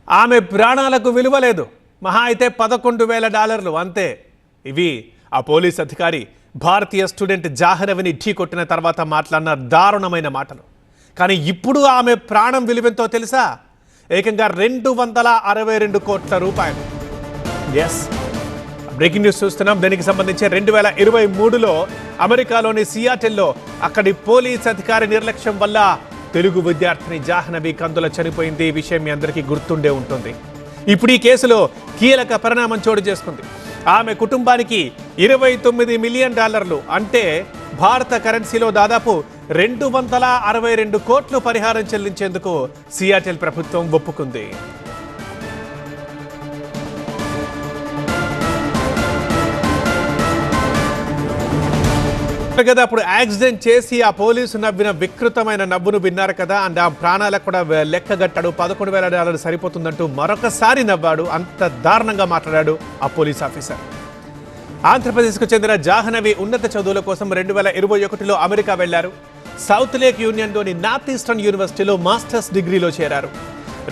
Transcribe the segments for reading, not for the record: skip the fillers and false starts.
ఆమె ప్రాణాలకు విలువ లేదు. మహా అయితే $11,000 అంతే. ఇవి ఆ పోలీస్ అధికారి భారతీయ స్టూడెంట్ జాహ్నవిని ఢీకొట్టిన తర్వాత మాట్లాడిన దారుణమైన మాటలు. కానీ ఇప్పుడు ఆమె ప్రాణం విలువెంతో తెలుసా? ఏకంగా 262 కోట్ల రూపాయలు. ఎస్, బ్రేకింగ్ న్యూస్ చూస్తున్నాం. దీనికి సంబంధించి 2023లో అమెరికాలోని సియాటిల్లో అక్కడి పోలీస్ అధికారి నిర్లక్ష్యం వల్ల తెలుగు విద్యార్థిని జాహ్నవి కందుల చనిపోయింది. ఈ విషయం మీ అందరికీ గుర్తుండే ఉంటుంది. ఇప్పుడు ఈ కేసులో కీలక పరిణామం చోటు చేసుకుంది. ఆమె కుటుంబానికి $29 మిలియన్, అంటే భారత కరెన్సీలో దాదాపు 262 కోట్లు పరిహారం చెల్లించేందుకు సియాటిల్ ప్రభుత్వం ఒప్పుకుంది. కదా అప్పుడు యాక్సిడెంట్ చేసి ఆ పోలీసు నవ్విన వికృతమైన నవ్వును విన్నారు కదా. అండ్ ఆ ప్రాణాలకు కూడా లెక్కగట్టాడు. $11,000 సరిపోతుందంటూ మరొకసారి నవ్వాడు. అంత దారుణంగా మాట్లాడాడు ఆ పోలీస్ ఆఫీసర్. ఆంధ్రప్రదేశ్కు చెందిన జాహ్నవి ఉన్నత చదువుల కోసం 2021లో అమెరికా వెళ్లారు. సౌత్ లేక్ యూనియన్లోని నార్త్ ఈస్టర్న్ యూనివర్సిటీలో మాస్టర్స్ డిగ్రీలో చేరారు.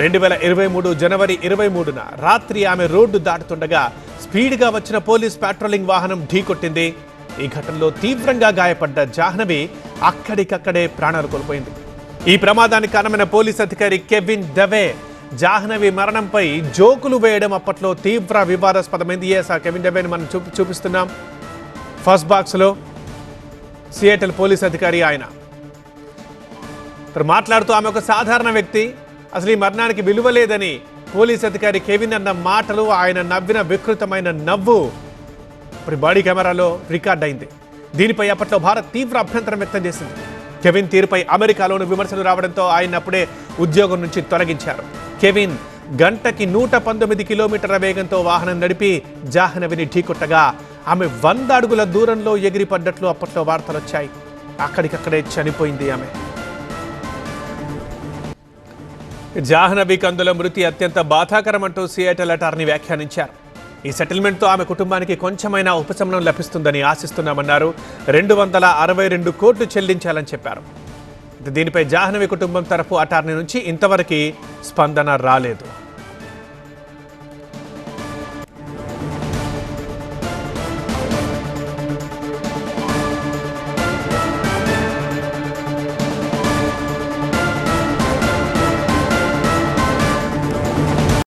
2023 జనవరి 23న రాత్రి ఆమె రోడ్డు దాటుతుండగా స్పీడ్గా వచ్చిన పోలీస్ పాట్రోలింగ్ వాహనం ఢీకొట్టింది. ఈ ఘటనలో తీవ్రంగా గాయపడ్డ జాహ్నవి అక్కడికక్కడే ప్రాణాలు కోల్పోయింది. ఈ ప్రమాదానికి కారణమైన పోలీస్ అధికారి కెవిన్ డవే జాహ్నవి మరణంపై జోకులు వేయడం అప్పట్లో తీవ్ర వివాదాస్పదమైంది. ఆ కెవిన్ డవేని మనం చూపిస్తున్నాం. ఫస్ట్ బాక్స్లో సియాటిల్ పోలీస్ అధికారి ఆయన మాట్లాడుతూ ఆమె ఒక సాధారణ వ్యక్తి, అసలు ఈ మరణానికి విలువ లేదని పోలీస్ అధికారి కెవిన్ అన్న మాటలు, ఆయన నవ్విన వికృతమైన నవ్వు ఇప్పుడు బాడీ కెమెరాలో రికార్డ్ అయింది. దీనిపై అప్పట్లో భారత్ తీవ్ర అభ్యంతరం వ్యక్తం చేసింది. కెవిన్ తీరుపై అమెరికాలోని విమర్శలు రావడంతో ఆయన అప్పుడే ఉద్యోగం నుంచి తొలగించారు. కెవిన్ గంటకి 119 కిలోమీటర్ల వేగంతో వాహనం నడిపి జాహ్నవిని ఢీకొట్టగా ఆమె 100 అడుగుల దూరంలో ఎగిరిపడ్డట్లు అప్పట్లో వార్తలు వచ్చాయి. అక్కడికక్కడే చనిపోయింది ఆమె. జాహ్నవి కందుల మృతి అత్యంత బాధాకరమంటూ సియాటిల్ అటార్నీ వ్యాఖ్యానించారు. ఈ సెటిల్మెంట్తో ఆమె కుటుంబానికి కొంచెమైనా ఉపశమనం లభిస్తుందని ఆశిస్తున్నామన్నారు. 262 కోట్లు చెల్లించాలని చెప్పారు. దీనిపై జాహ్నవి కుటుంబం తరఫు అటార్నీ నుంచి ఇంతవరకు స్పందన రాలేదు.